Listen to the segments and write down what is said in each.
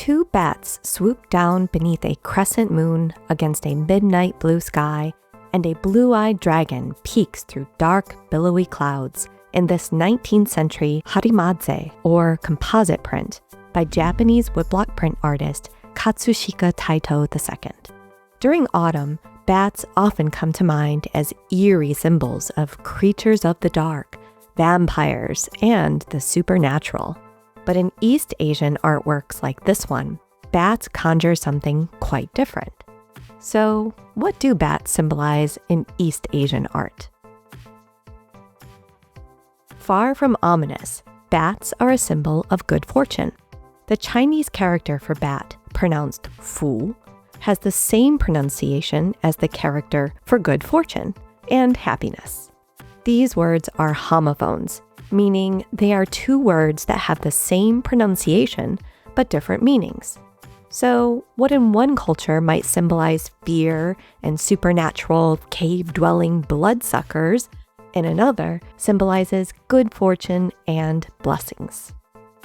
Two bats swoop down beneath a crescent moon against a midnight blue sky, and a blue-eyed dragon peeks through dark, billowy clouds in this 19th century harimaze, or composite print, by Japanese woodblock print artist Katsushika Taito II. During autumn, bats often come to mind as eerie symbols of creatures of the dark, vampires, and the supernatural. But in East Asian artworks like this one, bats conjure something quite different. So, what do bats symbolize in East Asian art? Far from ominous, bats are a symbol of good fortune. The Chinese character for bat, pronounced fu, has the same pronunciation as the character for good fortune and happiness. These words are homophones, meaning they are two words that have the same pronunciation but different meanings. So, what in one culture might symbolize fear and supernatural cave-dwelling bloodsuckers, in another symbolizes good fortune and blessings.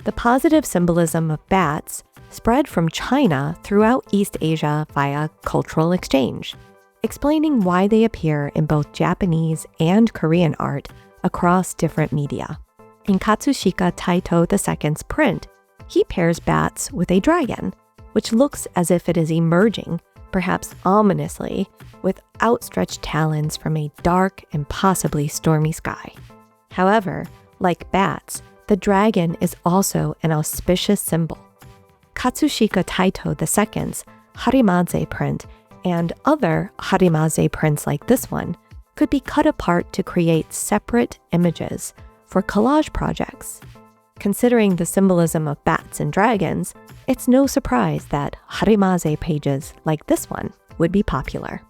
The positive symbolism of bats spread from China throughout East Asia via cultural exchange, explaining why they appear in both Japanese and Korean art across different media. In Katsushika Taito II's print, he pairs bats with a dragon, which looks as if it is emerging, perhaps ominously, with outstretched talons from a dark and possibly stormy sky. However, like bats, the dragon is also an auspicious symbol. Katsushika Taito II's harimaze print and other harimaze prints like this one could be cut apart to create separate images for collage projects. Considering the symbolism of bats and dragons, it's no surprise that harimaze pages like this one would be popular.